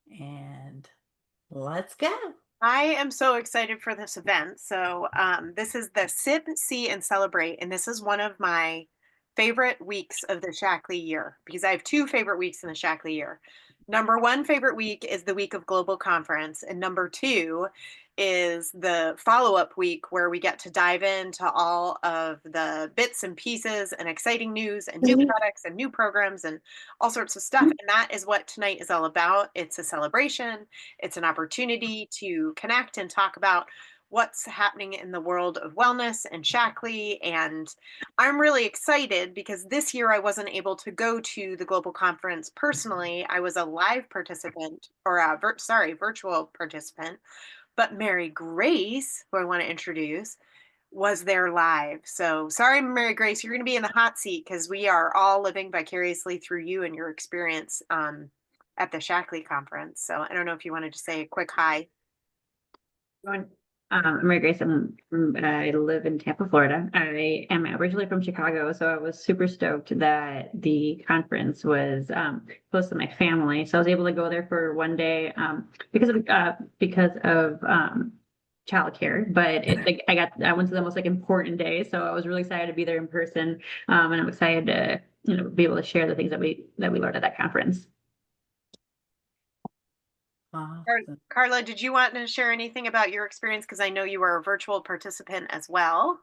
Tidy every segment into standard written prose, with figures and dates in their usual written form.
And let's go. I am so excited for this event. This is the Sip, See, and Celebrate. And this is one of my favorite weeks of the Shaklee year because I have two favorite weeks in the Shaklee year. Number one favorite week is the week of Global Conference. And number two is the follow up week where we get to dive into all of the bits and pieces and exciting news and new products and new programs and all sorts of stuff. And that is what tonight is all about. It's a celebration, it's an opportunity to connect and talk about what's happening in the world of wellness and Shaklee. And I'm really excited because this year I wasn't able to go to the global conference personally. I was a live participant or virtual participant. But Mary Grace, who I want to introduce, was there live. So sorry, Mary Grace, you're going to be in the hot seat because we are all living vicariously through you and your experience at the Shaklee conference. So I don't know if you wanted to say a quick hi. Everyone. I'm Mary Grace. I live in Tampa, Florida. I am originally from Chicago, so I was super stoked that the conference was close to my family. So I was able to go there for one day because of childcare. But I went to the most important day, so I was really excited to be there in person, and I'm excited to be able to share the things that we learned at that conference. Awesome. Carla, did you want to share anything about your experience? Because I know you were a virtual participant as well.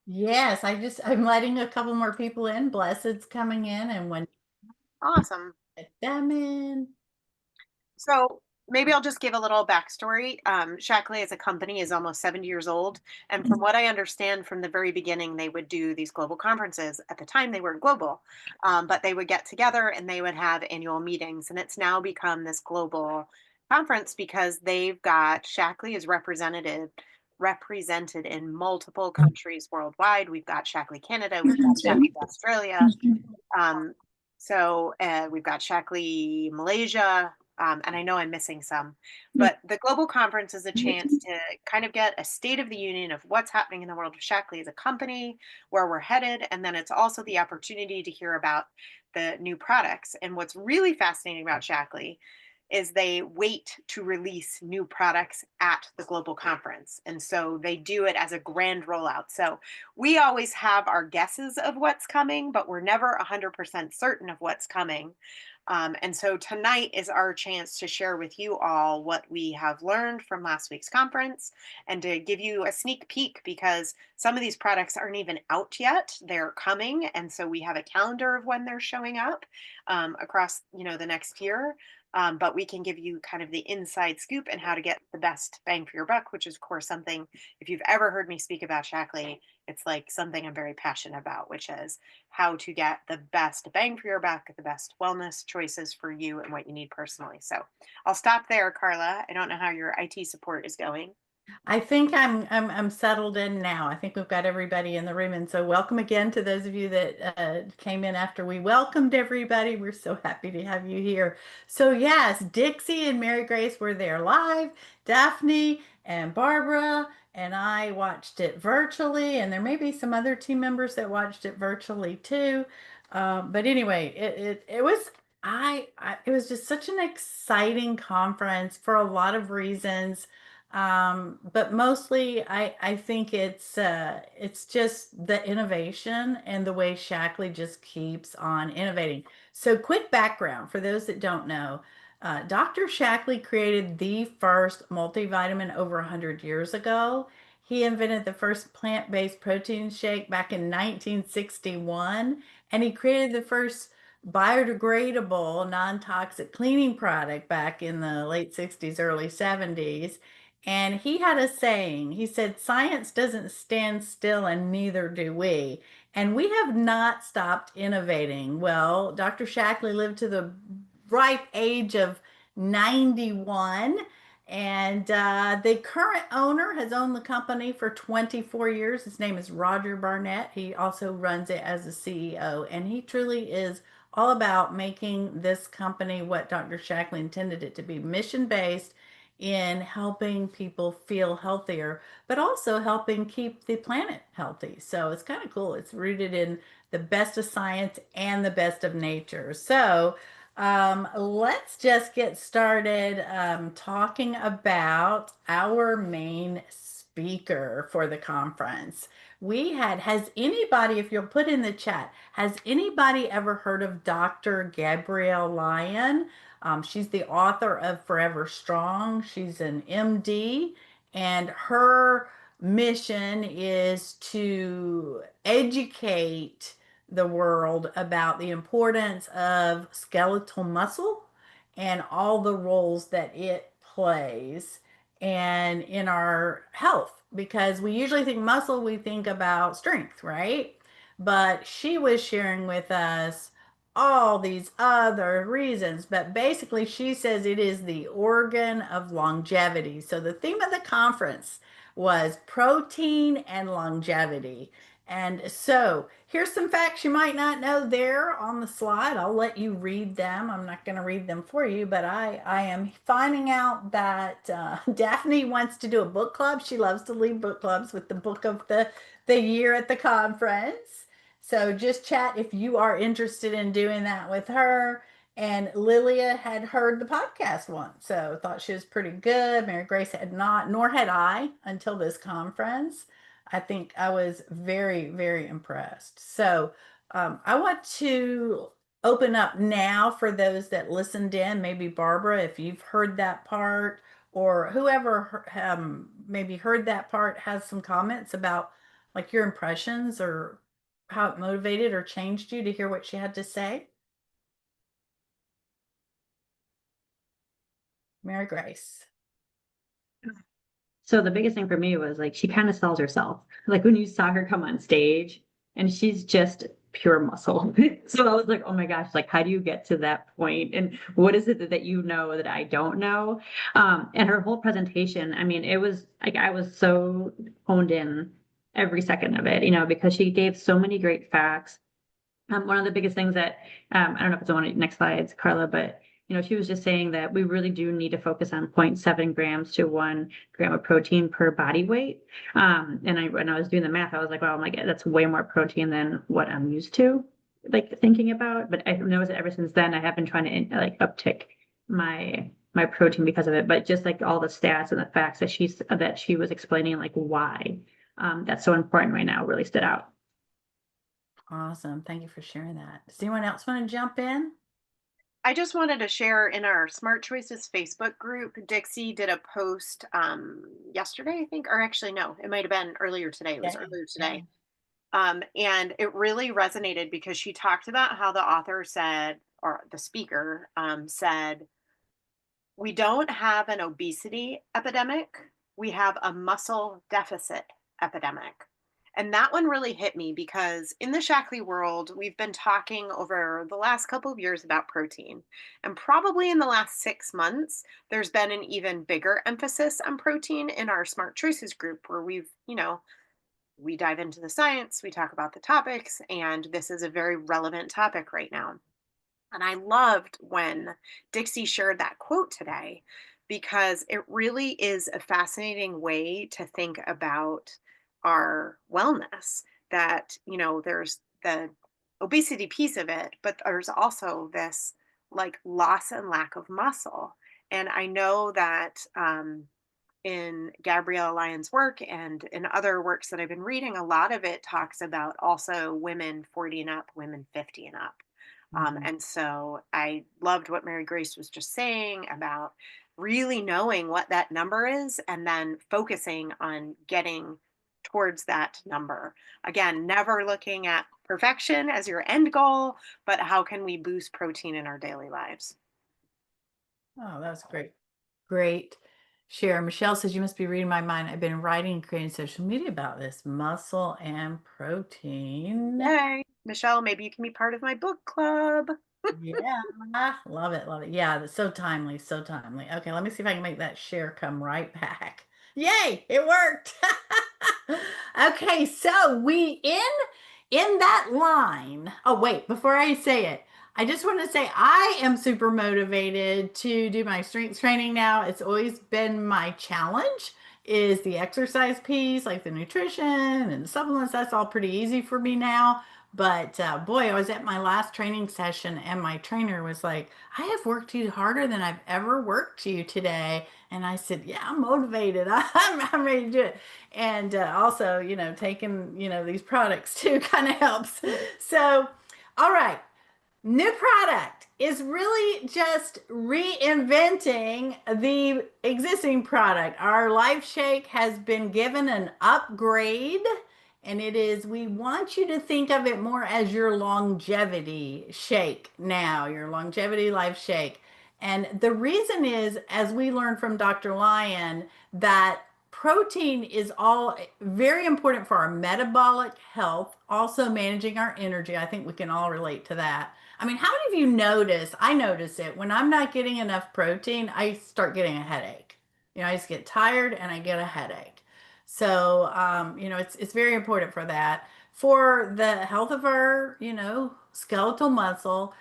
Yes, I'm letting a couple more people in. Blessed's coming in, and when Awesome. you get them in. So maybe I'll just give a little backstory. Shaklee as a company is almost 70 years old. And from what I understand from the very beginning, they would do these global conferences. At the time, they weren't global, but they would get together and they would have annual meetings. And it's now become this global conference because they've got Shaklee is represented in multiple countries worldwide. We've got Shaklee Canada, we've got Shaklee Australia, we've got Shaklee Malaysia, and I know I'm missing some, but the global conference is a chance to kind of get a state of the union of what's happening in the world of Shaklee as a company, where we're headed, and then it's also the opportunity to hear about the new products. And what's really fascinating about Shaklee is they wait to release new products at the global conference. And so they do it as a grand rollout. So we always have our guesses of what's coming, but we're never 100% certain of what's coming. And so tonight is our chance to share with you all what we have learned from last week's conference and to give you a sneak peek because some of these products aren't even out yet. They're coming. And so we have a calendar of when they're showing up across, the next year. But we can give you kind of the inside scoop and how to get the best bang for your buck, which is, of course, something, if you've ever heard me speak about Shaklee, it's like something I'm very passionate about, which is how to get the best bang for your buck, the best wellness choices for you and what you need personally. So I'll stop there, Carla. I don't know how your IT support is going. I think I'm settled in now. I think we've got everybody in the room, and so welcome again to those of you that came in after we welcomed everybody. We're so happy to have you here. So yes, Dixie and Mary Grace were there live. Daphne and Barbara and I watched it virtually, and there may be some other team members that watched it virtually too. But anyway, it was it was just such an exciting conference for a lot of reasons. But mostly I think it's just the innovation and the way Shaklee just keeps on innovating. So quick background for those that don't know. Dr. Shaklee created the first multivitamin over 100 years ago. He invented the first plant-based protein shake back in 1961, and he created the first biodegradable, non-toxic cleaning product back in the late 60s, early 70s. And he had a saying. He said, "Science doesn't stand still, and neither do we." And we have not stopped innovating. Well, Dr. Shaklee lived to the ripe age of 91. And the current owner has owned the company for 24 years. His name is Roger Barnett. He also runs it as the CEO. And he truly is all about making this company what Dr. Shaklee intended it to be, mission-based in helping people feel healthier, but also helping keep the planet healthy. So it's kind of cool. It's rooted in the best of science and the best of nature. So Let's just get started talking about our main speaker for the conference. Has anybody, if you'll put in the chat, has anybody ever heard of Dr. Gabrielle Lyon? She's the author of Forever Strong. She's an MD, and her mission is to educate the world about the importance of skeletal muscle and all the roles that it plays and in our health, because we usually think muscle, we think about strength, right? But she was sharing with us all these other reasons, but basically she says it is the organ of longevity. So the theme of the conference was protein and longevity. And so here's some facts you might not know there on the slide. I'll let you read them. I'm not going to read them for you, but I am finding out that Daphne wants to do a book club. She loves to lead book clubs with the book of the year at the conference. So just chat if you are interested in doing that with her. And Lilia had heard the podcast once, so thought she was pretty good. Mary Grace had not, nor had I until this conference. I think I was very, very impressed. So I want to open up now for those that listened in. Maybe Barbara, if you've heard that part, or whoever maybe heard that part has some comments about like your impressions or how it motivated or changed you to hear what she had to say. Mary Grace. So the biggest thing for me was like she kind of sells herself. Like when you saw her come on stage and she's just pure muscle. So I was like, oh my gosh, like how do you get to that point? And what is it that you know that I don't know? And her whole presentation, I mean, it was like I was so honed in every second of it, because she gave so many great facts. One of the biggest things that I don't know if it's on one of the next slides, Carla, but she was just saying that we really do need to focus on 0.7 grams to 1 gram of protein per body weight. And when I was doing the math, I was like, oh my God, that's way more protein than what I'm used to, like thinking about. But I've noticed that ever since then, I have been trying to like uptick my protein because of it. But just like all the stats and the facts that she was explaining, like why that's so important right now, really stood out. Awesome. Thank you for sharing that. Does anyone else want to jump in? I just wanted to share in our Smart Choices Facebook group, Dixie did a post yesterday, I think, or actually, no, it might have been earlier today. It was Yeah. earlier Yeah. today. And it really resonated because she talked about how the author said, or the speaker said, we don't have an obesity epidemic, we have a muscle deficit epidemic. And that one really hit me because in the Shaklee world, we've been talking over the last couple of years about protein. And probably in the last 6 months, there's been an even bigger emphasis on protein in our Smart Choices group where we dive into the science, we talk about the topics, and this is a very relevant topic right now. And I loved when Dixie shared that quote today because it really is a fascinating way to think about our wellness. That, there's the obesity piece of it, but there's also this like loss and lack of muscle. And I know that in Gabrielle Lyon's work and in other works that I've been reading, a lot of it talks about also women 40 and up, women 50 and up. Mhm. And so I loved what Mary Grace was just saying about really knowing what that number is and then focusing on getting towards that number. Again, never looking at perfection as your end goal, but how can we boost protein in our daily lives? Oh, that's great. Great share. Michelle says you must be reading my mind. I've been writing and creating social media about this muscle and protein. Yay. Michelle, maybe you can be part of my book club. Yeah, love it, love it. Yeah, that's so timely, so timely. Okay, let me see if I can make that share come right back. Yay, it worked. Okay, so we in that line. Oh, wait, before I say it, I just want to say I am super motivated to do my strength training now. It's always been my challenge is the exercise piece, like the nutrition and the supplements. That's all pretty easy for me now. But boy, I was at my last training session and my trainer was like, I have worked you harder than I've ever worked you today. And I said, yeah, I'm motivated. I'm ready to do it. And also, taking, these products too kind of helps. So, all right. New product is really just reinventing the existing product. Our Life Shake has been given an upgrade, and it is, we want you to think of it more as your longevity shake now, your longevity Life Shake. And the reason is, as we learned from Dr. Lyon, that protein is all very important for our metabolic health, also managing our energy. I think we can all relate to that. I mean, how many of you notice? I notice it when I'm not getting enough protein, I start getting a headache. I just get tired and I get a headache. So, it's very important for that. For the health of our, skeletal muscle,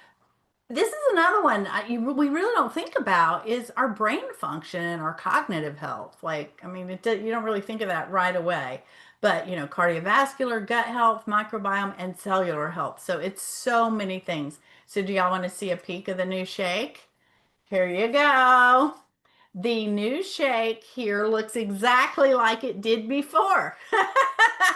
this is another one we really don't think about is our brain function and our cognitive health. Like, I mean, you don't really think of that right away, but cardiovascular, gut health, microbiome, and cellular health. So it's so many things. So do y'all want to see a peek of the new shake? Here you go. The new shake here looks exactly like it did before.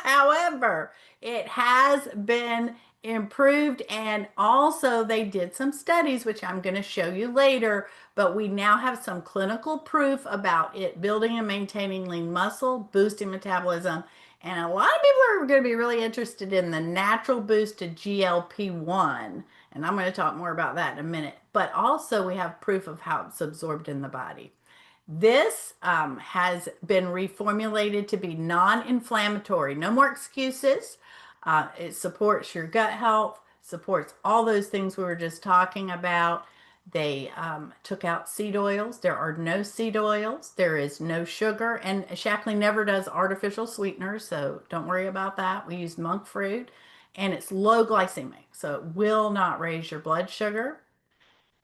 However, it has been improved, and also they did some studies, which I'm going to show you later, but we now have some clinical proof about it building and maintaining lean muscle, boosting metabolism, and a lot of people are going to be really interested in the natural boost to GLP-1, and I'm going to talk more about that in a minute. But also we have proof of how it's absorbed in the body. This has been reformulated to be non-inflammatory. No more excuses. It supports your gut health, supports all those things we were just talking about. They took out seed oils. There are no seed oils. There is no sugar. And Shaklee never does artificial sweeteners, so don't worry about that. We use monk fruit, and it's low glycemic, so it will not raise your blood sugar.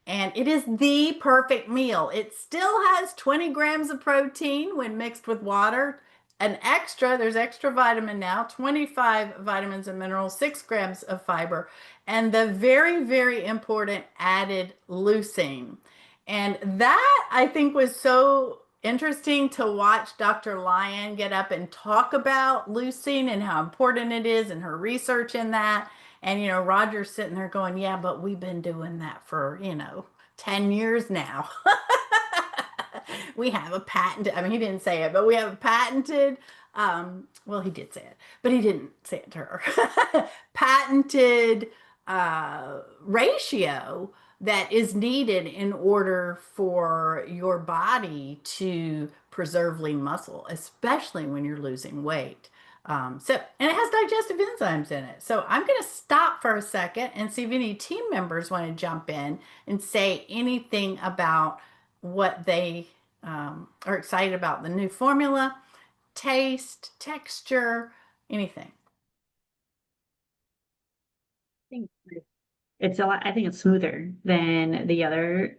And it is the perfect meal. It still has 20 grams of protein when mixed with water. There's extra vitamin now, 25 vitamins and minerals, 6 grams of fiber, and the very, very important added leucine. And that I think was so interesting to watch Dr. Lyon get up and talk about leucine and how important it is and her research in that. And, Roger's sitting there going, yeah, but we've been doing that for, 10 years now. We have a patented, I mean, he didn't say it, but we have a patented, well, he did say it, but he didn't say it to her. Patented ratio that is needed in order for your body to preserve lean muscle, especially when you're losing weight. And it has digestive enzymes in it. So I'm going to stop for a second and see if any team members want to jump in and say anything about what they are excited about the new formula, taste, texture, anything. think it's a lot, I think it's smoother than the other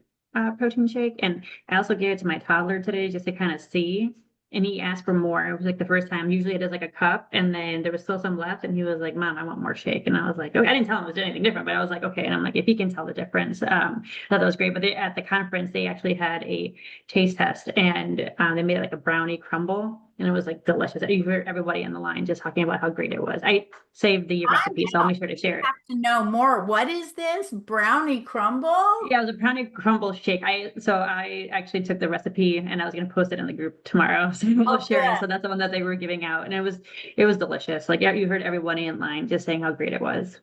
protein shake. And I also gave it to my toddler today just to kind of see. And he asked for more. It was like the first time. Usually it is like a cup, and then there was still some left. And he was like, "Mom, I want more shake." And I was like, "Okay." I didn't tell him it was anything different, but I was like, "Okay." And I'm like, if he can tell the difference, I thought that was great. But at the conference, they actually had a taste test, and they made like a brownie crumble, and it was like delicious. You heard everybody in the line just talking about how great it was. I saved the recipe, so I'll make sure to share it. Have to know more. What is this? Brownie crumble? Yeah, it was a brownie crumble shake. I actually took the recipe and I was gonna post it in the group tomorrow. So we'll Oh, share it. good. So that's the one that they were giving out. And it was delicious. Like, yeah, you heard everybody in line just saying how great it was.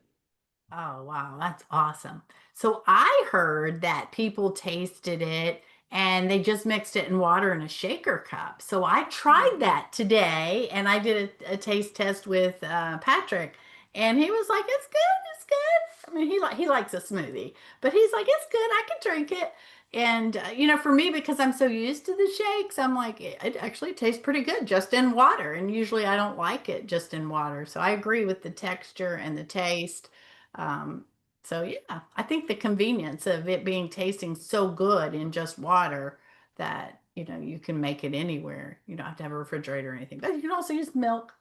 Oh, wow, that's awesome. So I heard that people tasted it and they just mixed it in water in a shaker cup. So I tried that today and I did a taste test with Patrick, and he was like, "It's good, it's good." I mean, he likes a smoothie, but he's like, "It's good, I can drink it." And for me, because I'm so used to the shakes, I'm like, it actually tastes pretty good just in water. And usually I don't like it just in water. So I agree with the texture and the taste. Um, so yeah, I think the convenience of it being tasting so good in just water that you can make it anywhere. You don't have to have a refrigerator or anything, but you can also use milk.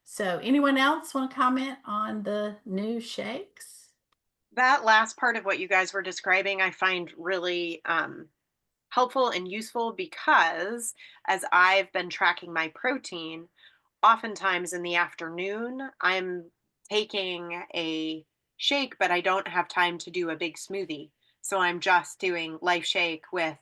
So anyone else want to comment on the new shakes? That last part of what you guys were describing, I find really helpful and useful because as I've been tracking my protein, oftentimes in the afternoon, I'm taking a shake, but I don't have time to do a big smoothie. So I'm just doing Life Shake with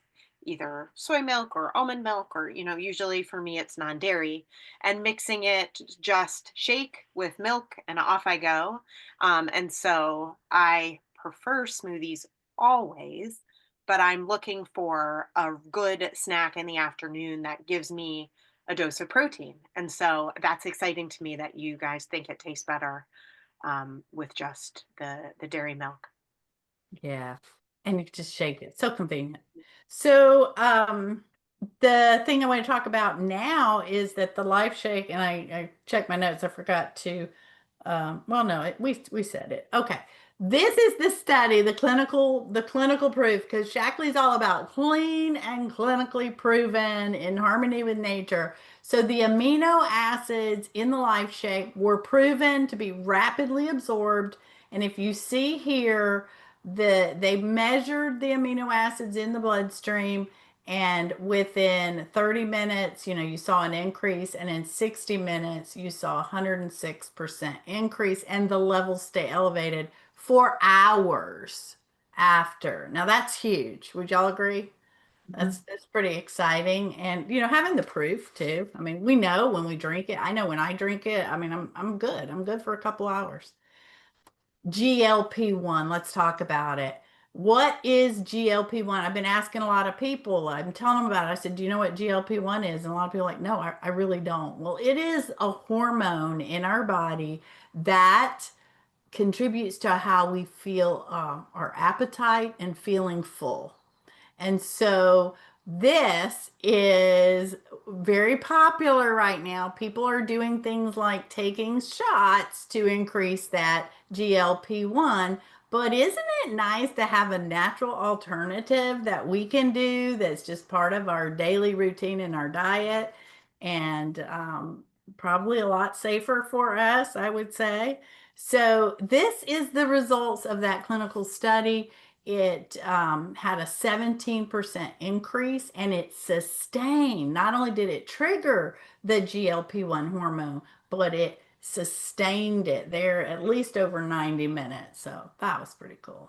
either soy milk or almond milk, or, usually for me it's non dairy, and mixing it just shake with milk and off I go. And so I prefer smoothies always, but I'm looking for a good snack in the afternoon that gives me a dose of protein. And so that's exciting to me that you guys think it tastes better with just the dairy milk. Yeah. And you can just shake it. So convenient. So, the thing I want to talk about now is that the Life Shake, and I checked my notes. I forgot to, well, no, we said it. Okay. This is the study, the clinical proof, because Shaklee's all about clean and clinically proven in harmony with nature. So the amino acids in the Life Shake were proven to be rapidly absorbed. And if you see here, they measured the amino acids in the bloodstream, and within 30 minutes, you saw an increase, and in 60 minutes, you saw 106% increase, and the levels stay elevated for hours after. Now that's huge. Would y'all agree? That's pretty exciting, and having the proof too. I mean, we know when we drink it. I know when I drink it. I mean, I'm good. I'm good for a couple hours. GLP-1, let's talk about it. What is GLP-1? I've been asking a lot of people. I'm telling them about it. I said, do you know what GLP-1 is? And a lot of people are like, no, I really don't. Well, it is a hormone in our body that contributes to how we feel, our appetite and feeling full. And so this is very popular right now. People are doing things like taking shots to increase that GLP-1. But isn't it nice to have a natural alternative that we can do that's just part of our daily routine in our diet, and probably a lot safer for us, I would say. So this is the results of that clinical study. It had a 17% increase, and it sustained. Not only did it trigger the GLP-1 hormone, but it sustained it there at least over 90 minutes. So that was pretty cool.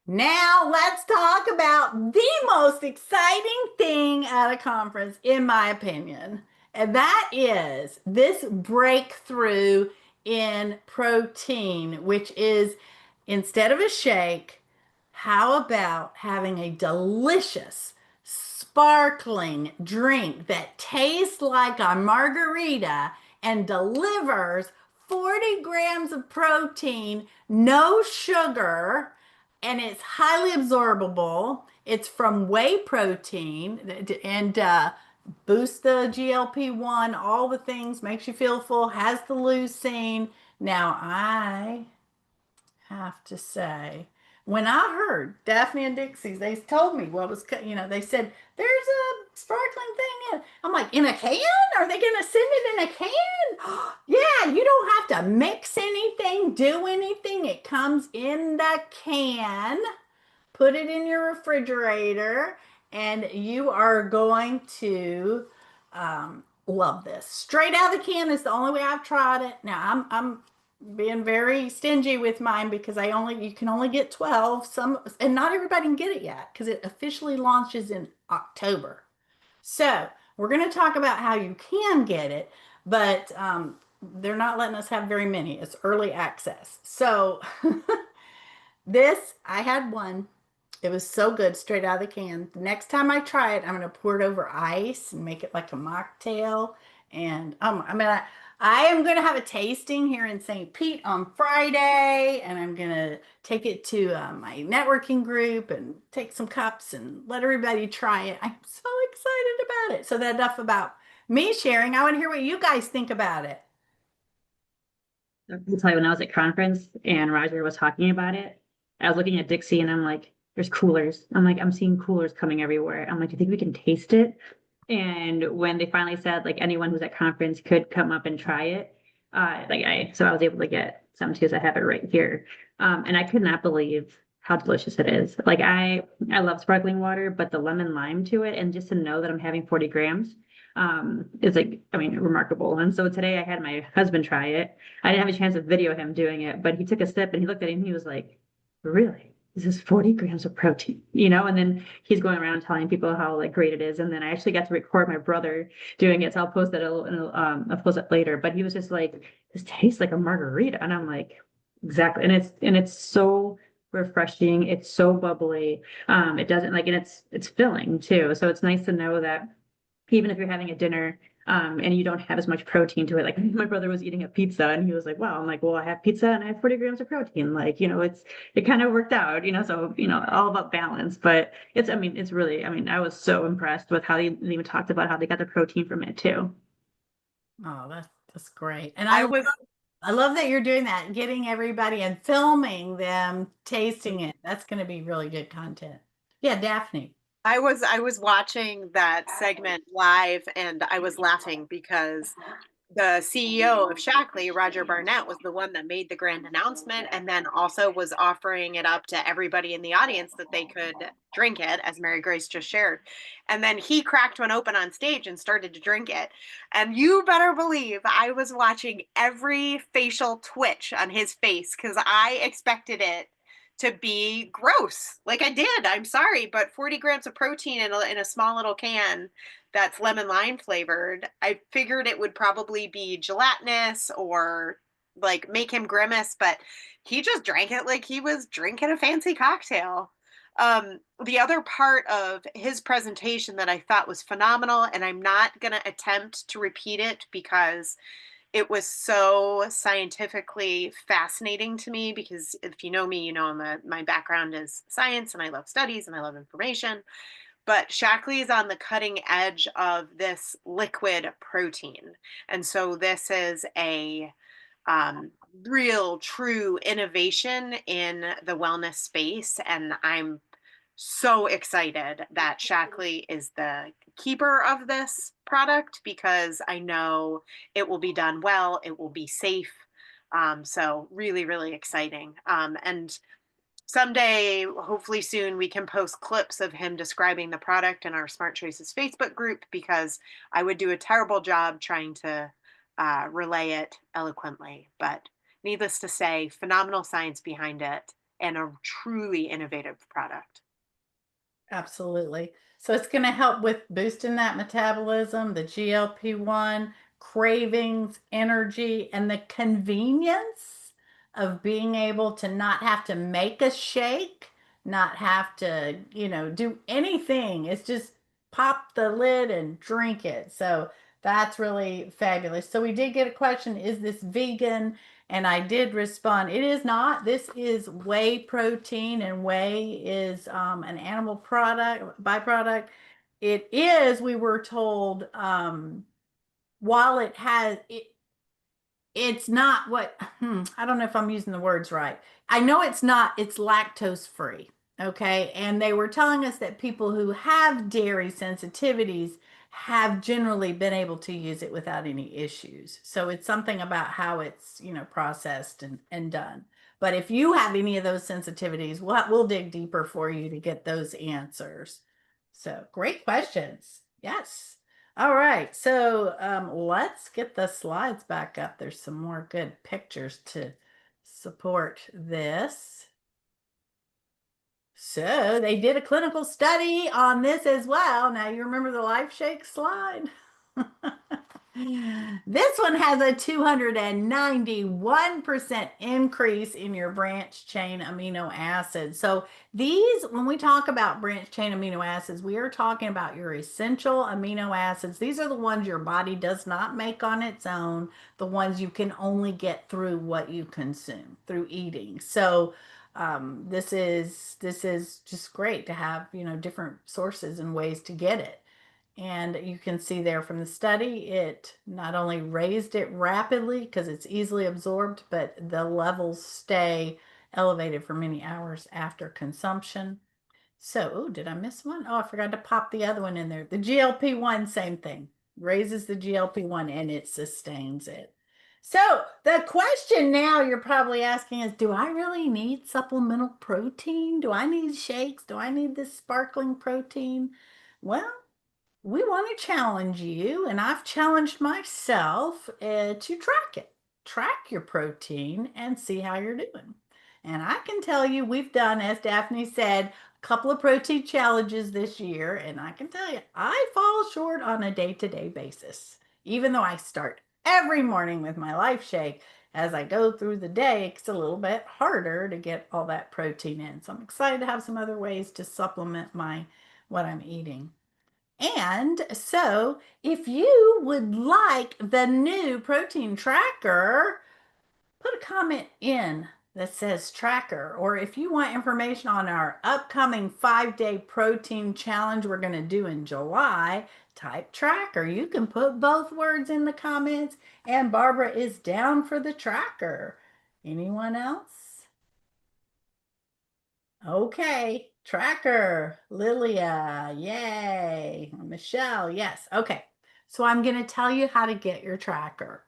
Now let's talk about the most exciting thing at a conference, in my opinion. And that is this breakthrough in protein, which is, instead of a shake, how about having a delicious, sparkling drink that tastes like a margarita and delivers 40 grams of protein, no sugar, and it's highly absorbable. It's from whey protein, and boosts the GLP-1, all the things, makes you feel full, has the leucine. Now, I have to say, when I heard Daphne and Dixie's, they told me what was, they said, there's a sparkling thing in. I'm like, in a can? Are they going to send it in a can? Yeah, you don't have to mix anything, do anything. It comes in the can. Put it in your refrigerator, and you are going to love this. Straight out of the can is the only way I've tried it. Now I'm being very stingy with mine because you can only get 12. And not everybody can get it yet because it officially launches in October. So we're going to talk about how you can get it, but they're not letting us have very many. It's early access. So I had one. It was so good straight out of the can. The next time I try it, I'm going to pour it over ice and make it like a mocktail. And I am going to have a tasting here in St. Pete on Friday, and I'm going to take it to my networking group and take some cups and let everybody try it. I'm so excited about it. So that's enough about me sharing. I want to hear what you guys think about it. I'll tell you, when I was at conference and Roger was talking about it, I was looking at Dixie and I'm like, there's coolers. I'm like, I'm seeing coolers coming everywhere. I'm like, do you think we can taste it? And when they finally said like anyone who's at conference could come up and try it, so I was able to get some too, so I have it right here. And I could not believe how delicious it is. Like I love sparkling water, but the lemon lime to it, and just to know that I'm having 40 grams, is like, I mean, remarkable. And so today I had my husband try it. I didn't have a chance to video him doing it, but he took a sip and he looked at it and he was like, really? This is 40 grams of protein, and then he's going around telling people how like great it is. And then I actually got to record my brother doing it. So I'll post that I'll post it later. But he was just like, this tastes like a margarita. And I'm like, exactly. And it's so refreshing. It's so bubbly. It doesn't like, and it's filling too. So it's nice to know that even if you're having a dinner, and you don't have as much protein to it. Like my brother was eating a pizza and he was like, wow, I'm like, well, I have pizza and I have 40 grams of protein. Like, it kind of worked out, so, all about balance. But it's really, I was so impressed with how they even talked about how they got the protein from it too. Oh, that's great. And I was I love that you're doing that, getting everybody and filming them tasting it. That's going to be really good content. Yeah, Daphne. I was watching that segment live and I was laughing because the CEO of Shaklee, Roger Barnett, was the one that made the grand announcement and then also was offering it up to everybody in the audience that they could drink it, as Mary Grace just shared. And then he cracked one open on stage and started to drink it. And you better believe I was watching every facial twitch on his face because I expected it to be gross. Like I did. I'm sorry, but 40 grams of protein in a small little can that's lemon lime flavored, I figured it would probably be gelatinous or like make him grimace, but he just drank it like he was drinking a fancy cocktail. The other part of his presentation that I thought was phenomenal, and I'm not going to attempt to repeat it because it was so scientifically fascinating to me because if you know me, my background is science and I love studies and I love information. But Shaklee is on the cutting edge of this liquid protein. And so this is a um, real, true innovation in the wellness space. And I'm so excited that Shaklee is the keeper of this product because I know it will be done well, it will be safe. So really, really exciting. And someday, hopefully soon, we can post clips of him describing the product in our Smart Choices Facebook group because I would do a terrible job trying to relay it eloquently. But needless to say, phenomenal science behind it and a truly innovative product. Absolutely. So it's going to help with boosting that metabolism, the GLP-1, cravings, energy, and the convenience of being able to not have to make a shake, not have to, do anything. It's just pop the lid and drink it. So that's really fabulous. So we did get a question, is this vegan? And I did respond, it is not. This is whey protein, and whey is an animal product, byproduct. It is, we were told, while it's not what, I don't know if I'm using the words right. I know it's not, it's lactose free. Okay. And they were telling us that people who have dairy sensitivities have generally been able to use it without any issues. So it's something about how it's, processed and done. But if you have any of those sensitivities, we'll dig deeper for you to get those answers. So great questions. Yes. All right, so let's get the slides back up. There's some more good pictures to support this. So they did a clinical study on this as well. Now you remember the Life Shake slide? This one has a 291% increase in your branch chain amino acids. So these, when we talk about branch chain amino acids, we are talking about your essential amino acids. These are the ones your body does not make on its own, the ones you can only get through what you consume, through eating. So this is just great to have, different sources and ways to get it. And you can see there from the study, it not only raised it rapidly because it's easily absorbed, but the levels stay elevated for many hours after consumption. So, oh, did I miss one? Oh, I forgot to pop the other one in there. The GLP-1, same thing. Raises the GLP-1 and it sustains it. So, the question now you're probably asking is, do I really need supplemental protein? Do I need shakes? Do I need this sparkling protein? Well, we want to challenge you, and I've challenged myself to track it. Track your protein and see how you're doing. And I can tell you, we've done, as Daphne said, a couple of protein challenges this year, and I can tell you, I fall short on a day-to-day basis. Even though I start every morning with my life shake, as I go through the day, it's a little bit harder to get all that protein in. So I'm excited to have some other ways to supplement my what I'm eating. And so, if you would like the new protein tracker, put a comment in that says tracker. Or if you want information on our upcoming 5-day protein challenge we're going to do in July, type tracker. You can put both words in the comments, and Barbara is down for the tracker. Anyone else? Okay, tracker, Lilia, yay. Michelle, yes. Okay, so I'm going to tell you how to get your tracker.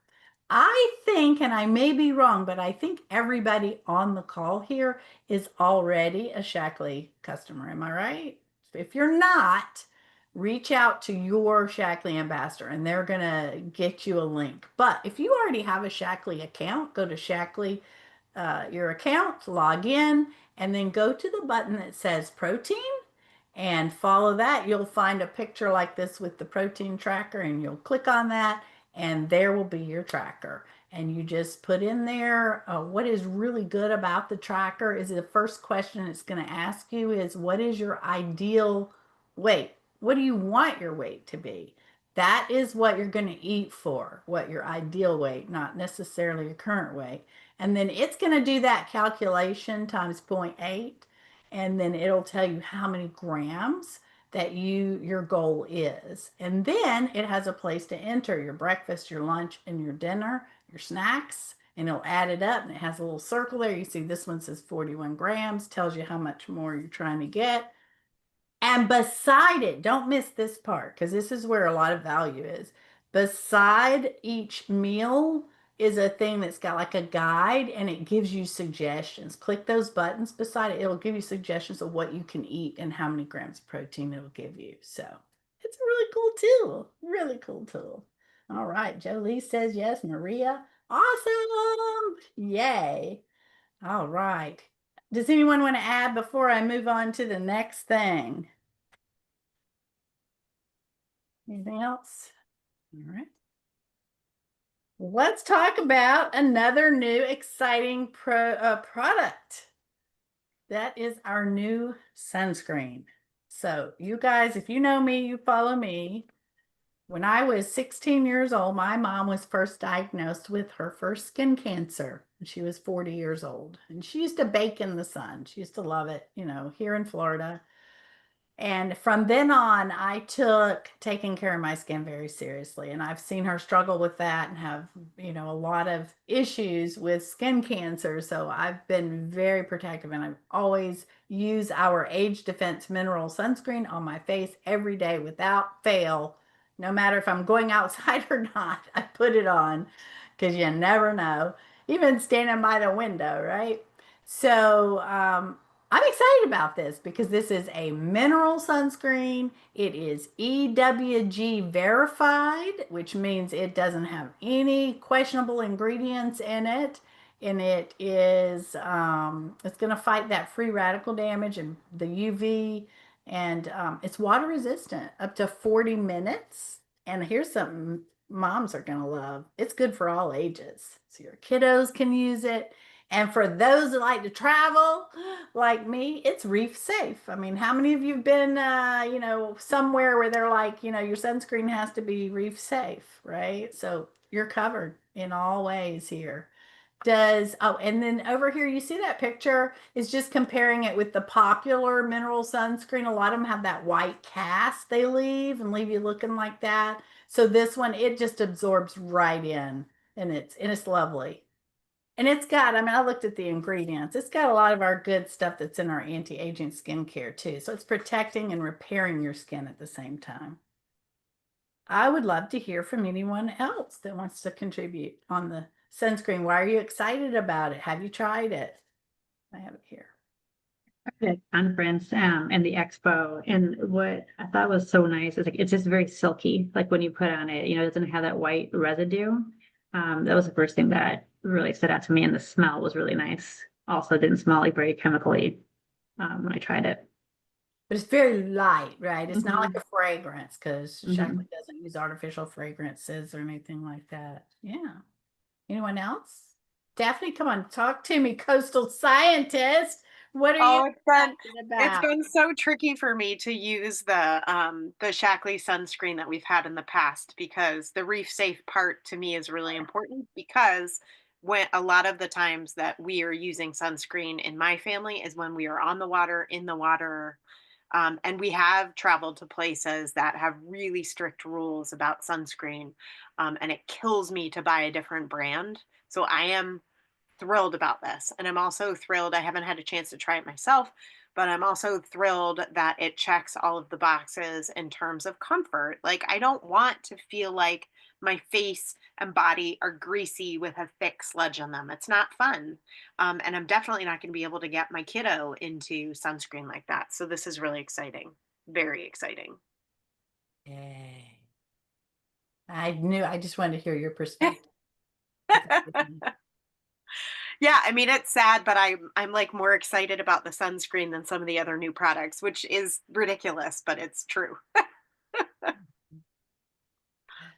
I think, and I may be wrong, but I think everybody on the call here is already a Shaklee customer. Am I right? If you're not, reach out to your Shaklee ambassador and they're going to get you a link. But if you already have a Shaklee account, go to Shaklee your account, log in, and then go to the button that says protein and follow that. You'll find a picture like this with the protein tracker, and you'll click on that, and there will be your tracker. And you just put in there what is really good about the tracker is the first question it's going to ask you is what is your ideal weight? What do you want your weight to be? That is what you're going to eat for, what your ideal weight, not necessarily your current weight. And then it's going to do that calculation times 0.8, and then it'll tell you how many grams that your goal is. And then it has a place to enter your breakfast, your lunch, and your dinner, your snacks, and it'll add it up, and it has a little circle there. You see this one says 41 grams, tells you how much more you're trying to get. And beside it, don't miss this part because this is where a lot of value is. Beside each meal is a thing that's got like a guide and it gives you suggestions. Click those buttons beside it. It'll give you suggestions of what you can eat and how many grams of protein it'll give you. So it's a really cool tool. Really cool tool. All right. Jolie says yes. Maria. Awesome. Yay. All right. Does anyone want to add before I move on to the next thing? Anything else? All right. Let's talk about another new exciting product. That is our new sunscreen. So you guys, if you know me, you follow me. When I was 16 years old, my mom was first diagnosed with her first skin cancer. She was 40 years old. And she used to bake in the sun. She used to love it, here in Florida. And from then on, I took taking care of my skin very seriously. And I've seen her struggle with that and have, a lot of issues with skin cancer. So I've been very protective and I've always used our Age Defense Mineral Sunscreen on my face every day without fail. No matter if I'm going outside or not, I put it on because you never know. Even standing by the window, right? So, I'm excited about this because this is a mineral sunscreen. It is EWG verified, which means it doesn't have any questionable ingredients in it. And it is, it's going to fight that free radical damage and the UV. And it's water resistant up to 40 minutes. And here's something moms are going to love. It's good for all ages. So your kiddos can use it. And for those that like to travel, like me, it's reef safe. I mean, how many of you have been, somewhere where they're like, your sunscreen has to be reef safe, right? So you're covered in all ways here. And then over here, you see that picture is just comparing it with the popular mineral sunscreen. A lot of them have that white cast they leave and leave you looking like that. So this one, it just absorbs right in and it's lovely. And it's got, I mean, I looked at the ingredients. It's got a lot of our good stuff that's in our anti-aging skincare too. So it's protecting and repairing your skin at the same time. I would love to hear from anyone else that wants to contribute on the sunscreen. Why are you excited about it? Have you tried it? I have it here. The conference and the expo, and what I thought was so nice is like it's just very silky. Like when you put on it, it doesn't have that white residue. That was the first thing that really stood out to me, and the smell was really nice. Also, it didn't smell like very chemically when I tried it. But it's very light, right? It's not like Hmm. a fragrance because Hmm. Shaklee doesn't use artificial fragrances or anything like that. Yeah. Anyone else? Daphne, come on, talk to me, coastal scientist. What are you Oh, excited it's about? been so tricky for me to use the Shaklee sunscreen that we've had in the past because the reef safe part to me is really important because when a lot of the times that we are using sunscreen in my family is when we are on the water, in the water, and we have traveled to places that have really strict rules about sunscreen, and it kills me to buy a different brand. So I am thrilled about this. And I'm also thrilled, I haven't had a chance to try it myself, but I'm also thrilled that it checks all of the boxes in terms of comfort. Like, I don't want to feel like my face and body are greasy with a thick sludge on them. It's not fun. And I'm definitely not going to be able to get my kiddo into sunscreen like that. So, this is really exciting. Very exciting. Yay. I knew, I just wanted to hear your perspective. Yeah, I mean it's sad, but I'm like more excited about the sunscreen than some of the other new products, which is ridiculous, but it's true.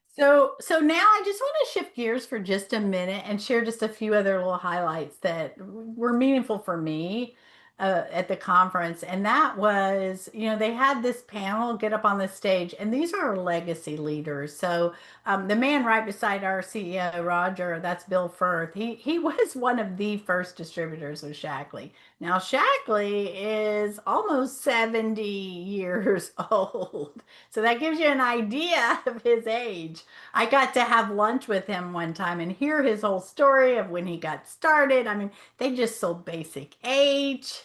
So now I just want to shift gears for just a minute and share just a few other little highlights that were meaningful for me at the conference. And that was, they had this panel get up on the stage, and these are legacy leaders. So the man right beside our CEO, Roger, that's Bill Firth. He was one of the first distributors of Shackley. Now, Shackley is almost 70 years old. So that gives you an idea of his age. I got to have lunch with him one time and hear his whole story of when he got started. I mean, they just sold Basic H.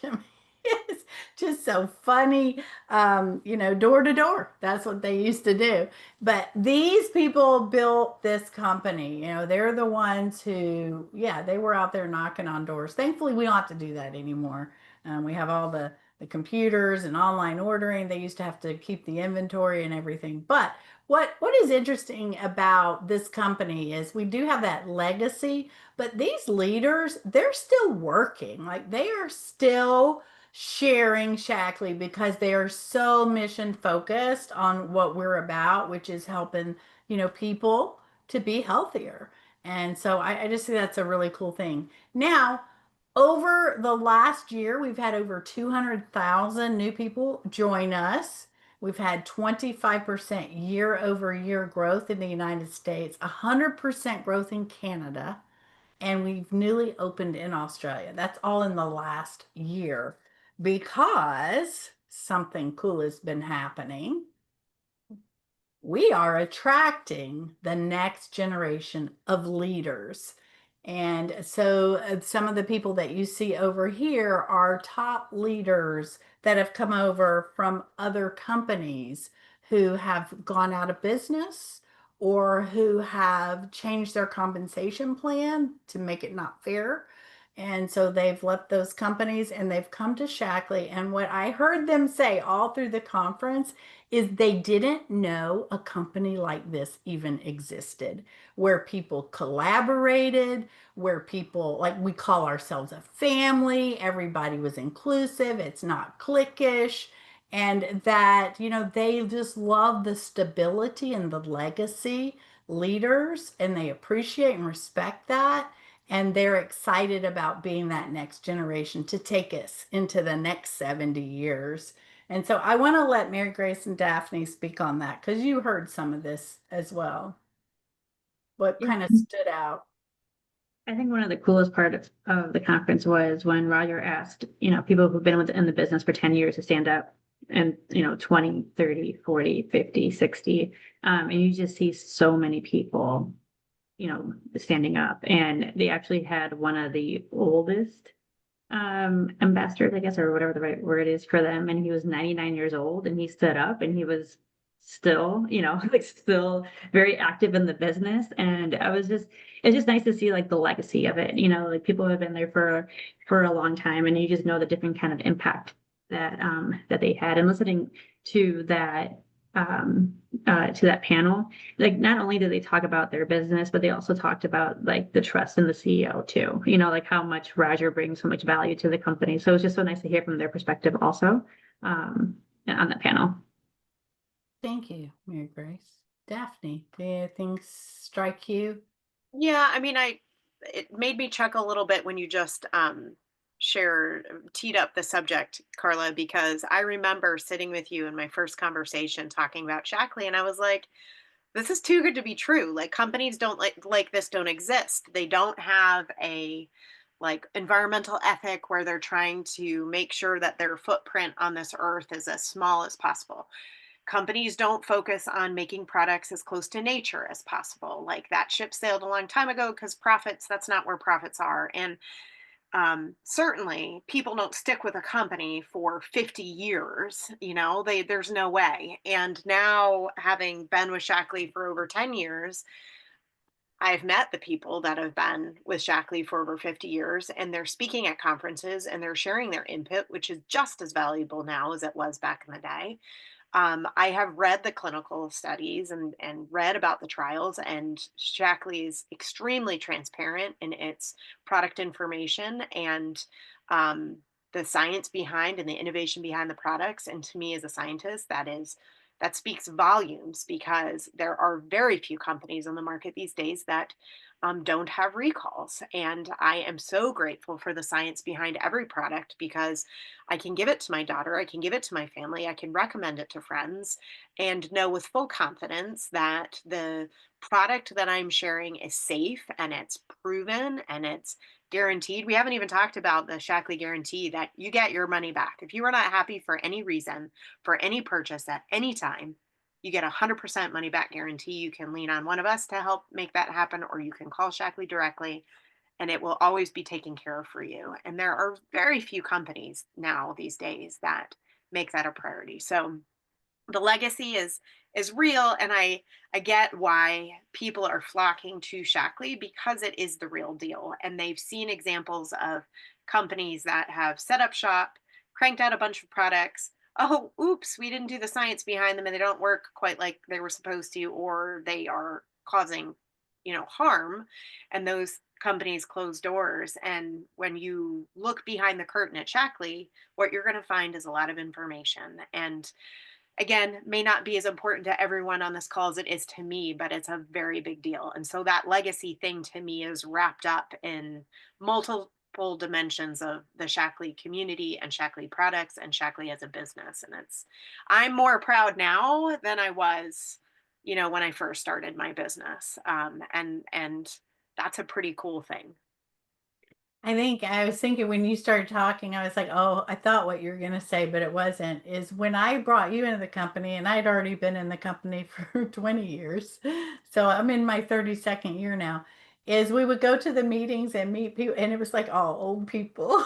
It's just so funny. Door to door. That's what they used to do. But these people built this company. They're the ones who, yeah, they were out there knocking on doors. Thankfully, we don't have to do that anymore. We have all the computers and online ordering. They used to have to keep the inventory and everything. But what is interesting about this company is we do have that legacy, but these leaders, they're still working. Like they are still sharing Shackley because they are so mission focused on what we're about, which is helping, people to be healthier. And so I just think that's a really cool thing. Now, over the last year, we've had over 200,000 new people join us. We've had 25% year over year growth in the United States, 100% growth in Canada, and we've newly opened in Australia. That's all in the last year because something cool has been happening. We are attracting the next generation of leaders. And so some of the people that you see over here are top leaders that have come over from other companies who have gone out of business or who have changed their compensation plan to make it not fair. And so they've left those companies and they've come to Shackley. And what I heard them say all through the conference is they didn't know a company like this even existed, where people collaborated, where people, like we call ourselves a family, everybody was inclusive, it's not cliquish, and that, they just love the stability and the legacy leaders, and they appreciate and respect that. And they're excited about being that next generation to take us into the next 70 years. And so I want to let Mary Grace and Daphne speak on that because you heard some of this as well. What Yeah, kind of stood out? I think one of the coolest parts of the conference was when Roger asked, people who've been in the business for 10 years to stand up and, 20, 30, 40, 50, 60. And you just see so many people standing up. And they actually had one of the oldest ambassadors, I guess, or whatever the right word is for them. And he was 99 years old and he stood up and he was still, like still very active in the business. And it's just nice to see like the legacy of it, like people who have been there for a long time, and you just know the different kind of impact that they had. And listening to that to that panel, like not only did they talk about their business, but they also talked about like the trust in the CEO too, like how much Roger brings so much value to the company. So it was just so nice to hear from their perspective also on that panel. Thank you, Mary Grace. Daphne, do things strike you? Yeah, I mean, it made me chuckle a little bit when you just teed up the subject, Carla, because I remember sitting with you in my first conversation talking about Shaklee, and I was like, this is too good to be true. Like companies don't like this don't exist. They don't have a like environmental ethic where they're trying to make sure that their footprint on this earth is as small as possible. Companies don't focus on making products as close to nature as possible. Like that ship sailed a long time ago because profits, that's not where profits are. And certainly people don't stick with a company for 50 years, there's no way. And now having been with Shaklee for over 10 years, I've met the people that have been with Shaklee for over 50 years, and they're speaking at conferences and they're sharing their input, which is just as valuable now as it was back in the day. I have read the clinical studies and read about the trials, and Shaklee is extremely transparent in its product information and the science behind and the innovation behind the products. And to me, as a scientist, that speaks volumes, because there are very few companies on the market these days that don't have recalls. And I am so grateful for the science behind every product, because I can give it to my daughter, I can give it to my family, I can recommend it to friends, and know with full confidence that the product that I'm sharing is safe and it's proven and it's guaranteed. We haven't even talked about the Shaklee guarantee that you get your money back. If you are not happy for any reason, for any purchase at any time, you get 100% money back guarantee. You can lean on one of us to help make that happen, or you can call Shaklee directly, and it will always be taken care of for you. And there are very few companies now these days that make that a priority. So the legacy is real, and I get why people are flocking to Shaklee, because it is the real deal. And they've seen examples of companies that have set up shop, cranked out a bunch of products. Oh, oops, we didn't do the science behind them and they don't work quite like they were supposed to, or they are causing, harm. And those companies close doors. And when you look behind the curtain at Shaklee, what you're going to find is a lot of information. And again, may not be as important to everyone on this call as it is to me, but it's a very big deal. And so that legacy thing to me is wrapped up in multiple dimensions of the Shaklee community and Shaklee products and Shaklee as a business. And I'm more proud now than I was, when I first started my business. And that's a pretty cool thing. I think I was thinking when you started talking, I was like, oh, I thought what you were going to say, but it wasn't. Is when I brought you into the company, and I'd already been in the company for 20 years. So I'm in my 32nd year now. Is we would go to the meetings and meet people, and it was like all old people.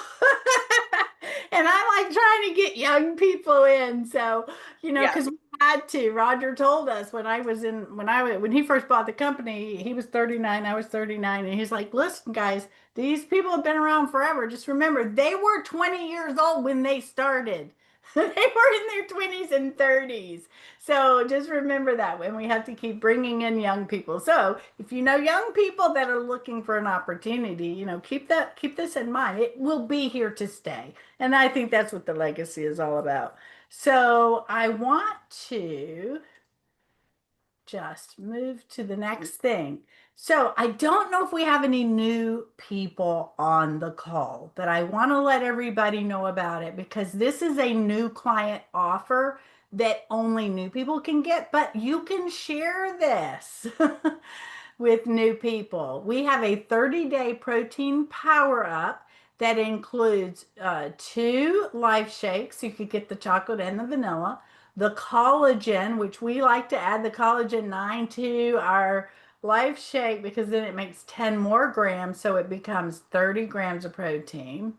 And I like trying to get young people in. So, Yeah. because we had to. Roger told us when he first bought the company, he was 39, I was 39, and he's like, listen, guys, these people have been around forever. Just remember, they were 20 years old when they started. They were in their 20s and 30s. So just remember that when we have to keep bringing in young people. So if you know young people that are looking for an opportunity, keep this in mind. It will be here to stay. And I think that's what the legacy is all about. So I want to just move to the next thing. So I don't know if we have any new people on the call, but I want to let everybody know about it, because this is a new client offer that only new people can get, but you can share this with new people. We have a 30-day protein power up that includes 2 life shakes. You could get the chocolate and the vanilla, the collagen, which we like to add the collagen 9 to our Life Shake because then it makes 10 more grams, so it becomes 30 grams of protein.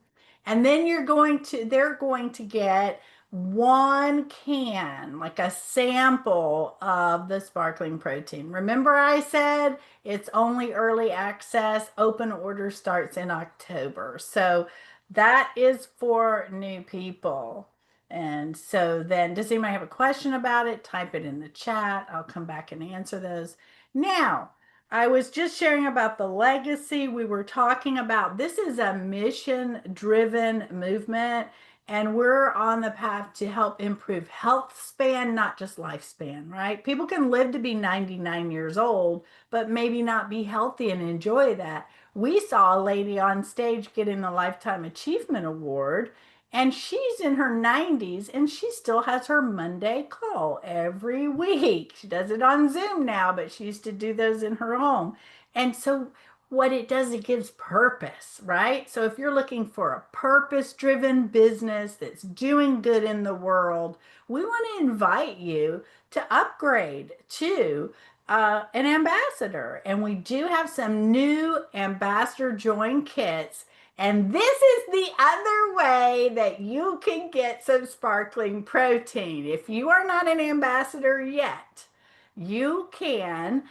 And then they're going to get one can, like a sample of the sparkling protein. Remember, I said it's only early access. Open order starts in October. So that is for new people. And so then, does anybody have a question about it? Type it in the chat. I'll come back and answer those. Now, I was just sharing about the legacy. We were talking about this is a mission driven movement, and we're on the path to help improve health span, not just lifespan, right? People can live to be 99 years old, but maybe not be healthy and enjoy that. We saw a lady on stage getting the Lifetime Achievement Award, and she's in her 90s and she still has her Monday call every week. She does it on Zoom now, but she used to do those in her home. And so, what it does, it gives purpose, right? So, if you're looking for a purpose driven business that's doing good in the world, we want to invite you to upgrade to an ambassador. And we do have some new ambassador join kits, and this is the other way that you can get some sparkling protein. If you are not an ambassador yet, you can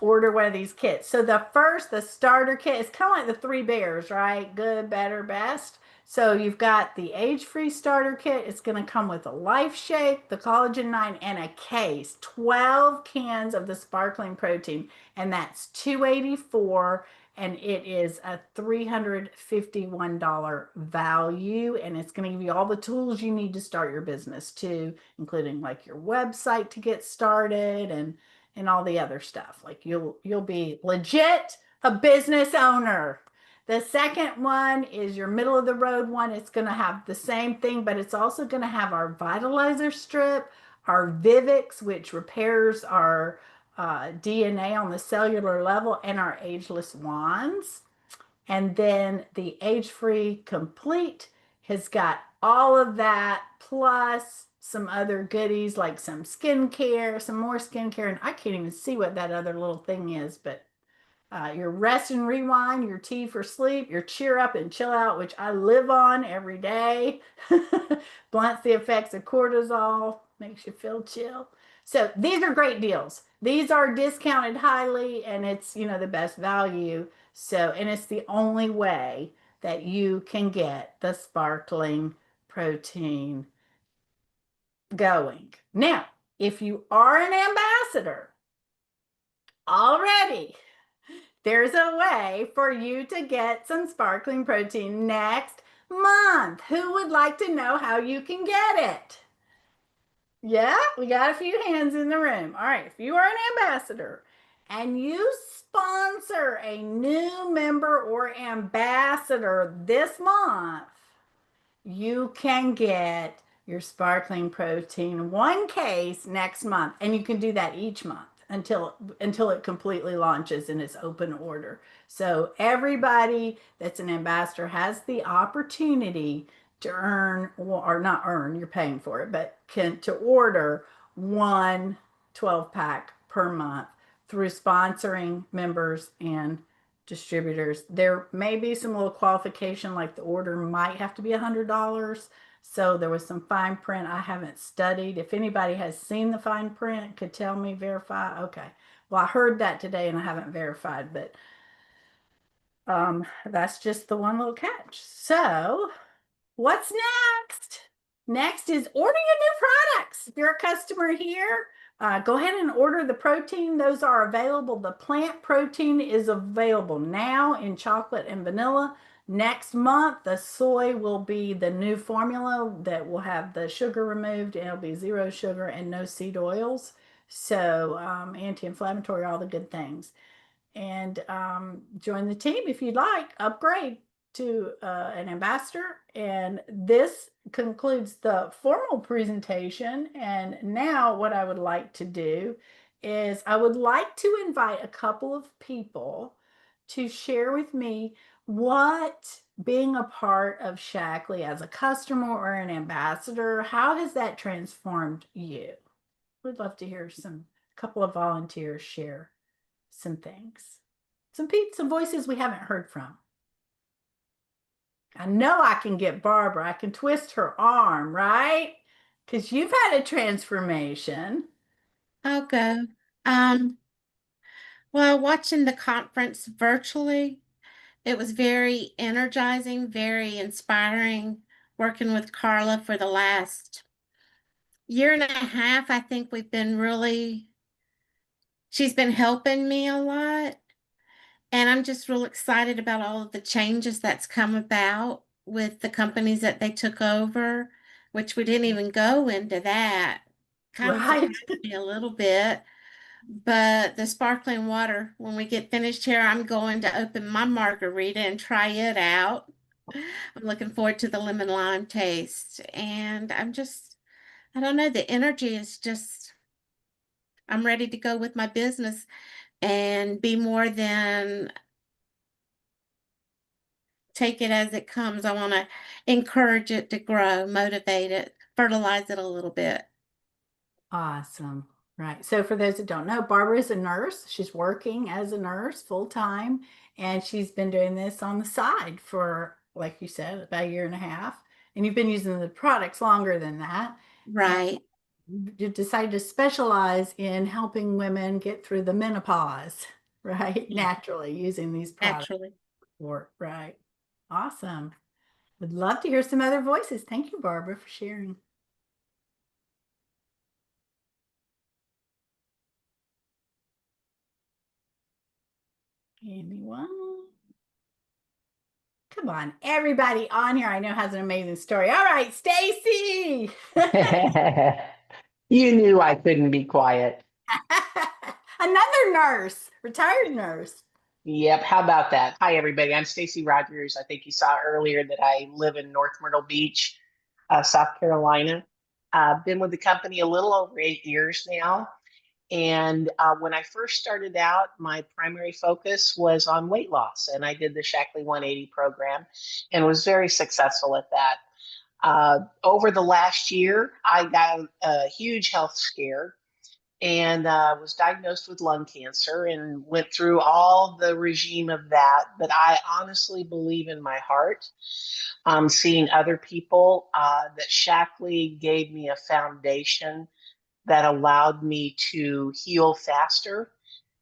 order one of these kits. So the starter kit, is kind of like the three bears, right? Good, better, best. So you've got the age-free starter kit. It's going to come with a Life Shake, the Collagen 9, and a case, 12 cans of the sparkling protein, and that's $284, and it is a $351 value, and it's going to give you all the tools you need to start your business too, including like your website to get started and all the other stuff. Like you'll be legit a business owner. The second one is your middle of the road one. It's going to have the same thing, but it's also going to have our vitalizer strip, our Vivix, which repairs our DNA on the cellular level, and our ageless wands. And then the age free complete has got all of that plus some other goodies like some skincare, some more skincare. And I can't even see what that other little thing is, but your rest and rewind, your tea for sleep, your cheer up and chill out, which I live on every day, blunts the effects of cortisol, makes you feel chill. So these are great deals. These are discounted highly, and it's the best value. So, and it's the only way that you can get the sparkling protein going. Now, if you are an ambassador already, there's a way for you to get some sparkling protein next month. Who would like to know how you can get it? Yeah, we got a few hands in the room. All right, if you are an ambassador and you sponsor a new member or ambassador this month, you can get your sparkling protein one case next month, and you can do that each month until it completely launches and it's open order. So everybody that's an ambassador has the opportunity to earn, or not earn, you're paying for it, but to order one 12 pack per month through sponsoring members and distributors. There may be some little qualification, like the order might have to be $100. So there was some fine print I haven't studied. If anybody has seen the fine print, could tell me, verify. Okay. Well, I heard that today and I haven't verified, but that's just the one little catch. So what's next? Next is ordering your new products. If you're a customer here, go ahead and order the protein. Those are available. The plant protein is available now in chocolate and vanilla. Next month, the soy will be the new formula that will have the sugar removed, and it'll be zero sugar and no seed oils. So anti-inflammatory, all the good things. And join the team if you'd like. Upgrade to an ambassador. And this concludes the formal presentation. And now what I would like to do is I would like to invite a couple of people to share with me what being a part of Shaklee as a customer or an ambassador, how has that transformed you? We'd love to hear a couple of volunteers share some things. Some voices we haven't heard from. I know I can get Barbara. I can twist her arm, right? Because you've had a transformation. I'll go. Um, well, watching the conference virtually, it was very energizing, very inspiring. Working with Carla for the last year and a half, I think she's been helping me a lot. And I'm just real excited about all of the changes that's come about with the companies that they took over, which we didn't even go into that. Kind of Right. surprised me a little bit. But the sparkling water, when we get finished here, I'm going to open my margarita and try it out. I'm looking forward to the lemon lime taste. And I don't know, the energy is just, I'm ready to go with my business and be more than take it as it comes. I want to encourage it to grow, motivate it, fertilize it a little bit. Awesome. Right. So for those that don't know, Barbara is a nurse. She's working as a nurse full time, and she's been doing this on the side for, like you said, about a year and a half. And you've been using the products longer than that. And Right. you decided to specialize in helping women get through the menopause, right? Yeah, Naturally using these products. naturally. Right. Awesome. Would love to hear some other voices. Thank you, Barbara, for sharing. Anyone? Come on, everybody on here I know has an amazing story. All right, Stacy. You knew I couldn't be quiet. Another nurse, retired nurse. Yep, how about that? Hi, everybody. I'm Stacy Rogers. I think you saw earlier that I live in North Myrtle Beach, South Carolina. Been with the company a little over 8 years now. And when I first started out, my primary focus was on weight loss. And I did the Shaklee 180 program and was very successful at that. Over the last year, I got a huge health scare and was diagnosed with lung cancer and went through all the regime of that. But I honestly believe in my heart, seeing other people, that Shaklee gave me a foundation that allowed me to heal faster,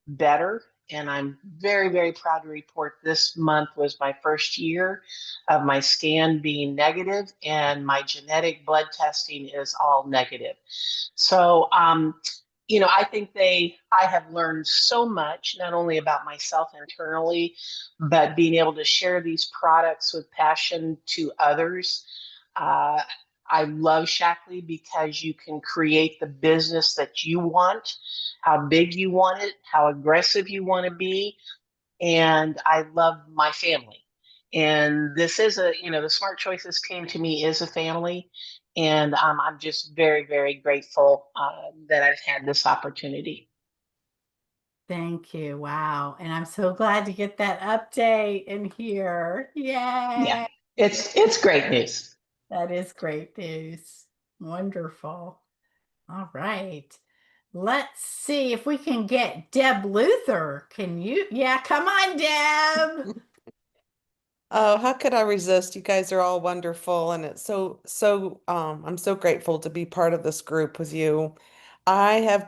better. And I'm very, very proud to report this month was my first year of my scan being negative, and my genetic blood testing is all negative. So, I think I have learned so much, not only about myself internally, but being able to share these products with passion to others. Uh, I love Shaklee because you can create the business that you want, how big you want it, how aggressive you want to be. And I love my family. And this is the Smart Choices team to me is a family. And I'm just very, very grateful that I've had this opportunity. Thank you. Wow. And I'm so glad to get that update in here. Yeah, Yay. it's great news. That is great news. Wonderful. All right. Let's see if we can get Deb Luther. Can you? Yeah, come on, Deb. Oh, how could I resist? You guys are all wonderful, and it's I'm so grateful to be part of this group with you. I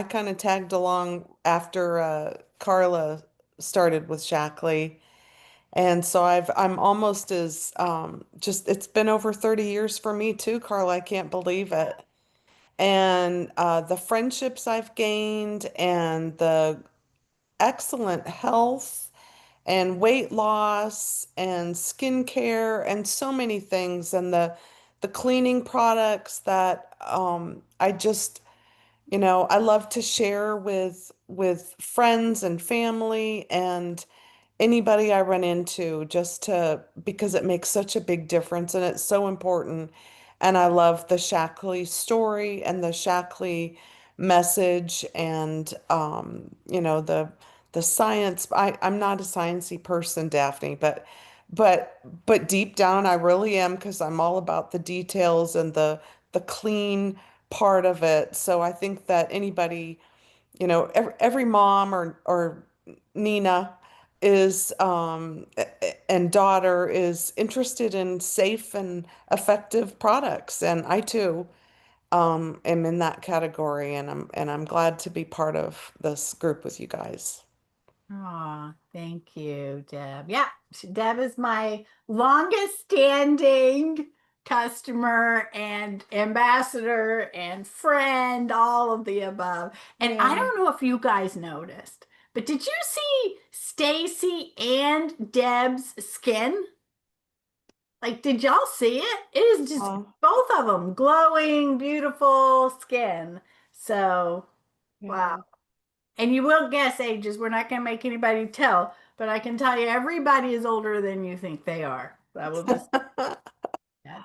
kind of tagged along after Carla started with Shackley, and so I'm almost as just it's been over 30 years for me too, Carla. I can't believe it. And the friendships I've gained and the excellent health and weight loss and skincare and so many things and the cleaning products that I just I love to share with friends and family and anybody I run into just to because it makes such a big difference and it's so important. And I love the Shackley story and the Shackley message and the science. I'm not a sciencey person, Daphne, but deep down I really am because I'm all about the details and the clean part of it. So I think that anybody every mom or Nina is and daughter is interested in safe and effective products, and I too am in that category, and I'm glad to be part of this group with you guys. Oh, thank you, Deb. Yeah, Deb is my longest standing customer and ambassador and friend, all of the above. And I Yeah. don't know if you guys noticed, but did you see Stacy and Deb's skin? Like, did y'all see it? It is just Oh, both of them glowing, beautiful skin. So, wow. yeah. And you will guess ages. We're not going to make anybody tell, but I can tell you everybody is older than you think they are. I will just, yes.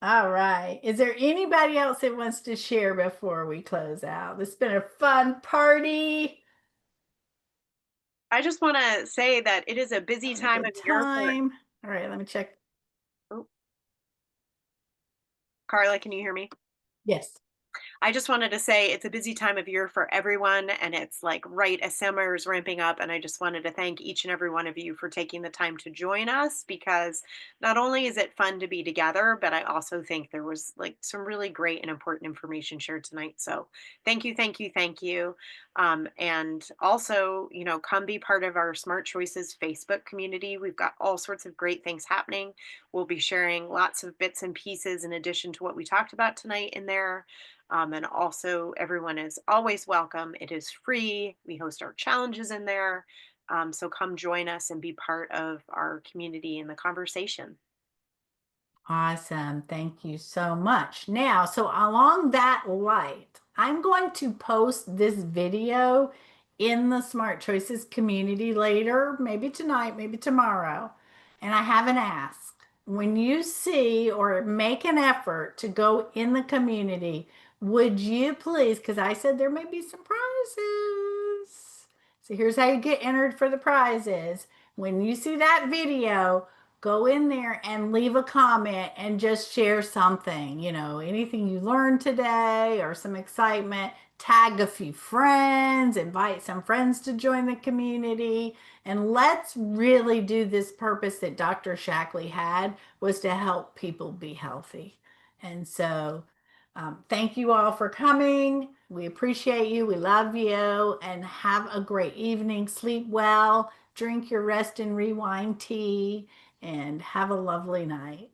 All right. Is there anybody else that wants to share before we close out? This has been a fun party. I just want to say that it is a busy Having a time of good year for. time. All right, let me check. Oh, Carla, can you hear me? Yes. I just wanted to say it's a busy time of year for everyone, and it's like right as summer is ramping up. And I just wanted to thank each and every one of you for taking the time to join us, because not only is it fun to be together, but I also think there was like some really great and important information shared tonight. So thank you, thank you, thank you. And also, come be part of our Smart Choices Facebook community. We've got all sorts of great things happening. We'll be sharing lots of bits and pieces in addition to what we talked about tonight in there. And also, everyone is always welcome. It is free. We host our challenges in there. So come join us and be part of our community and the conversation. Awesome. Thank you so much. Now, so along that light, I'm going to post this video in the Smart Choices community later, maybe tonight, maybe tomorrow. And I have an ask. When you see or make an effort to go in the community, would you please, because I said there may be some prizes. So here's how you get entered for the prizes. When you see that video, go in there and leave a comment and just share something, anything you learned today or some excitement. Tag a few friends, invite some friends to join the community, and let's really do this purpose that Dr. Shaklee had, was to help people be healthy. And so, thank you all for coming. We appreciate you. We love you, and have a great evening. Sleep well. Drink your rest and rewind tea and have a lovely night.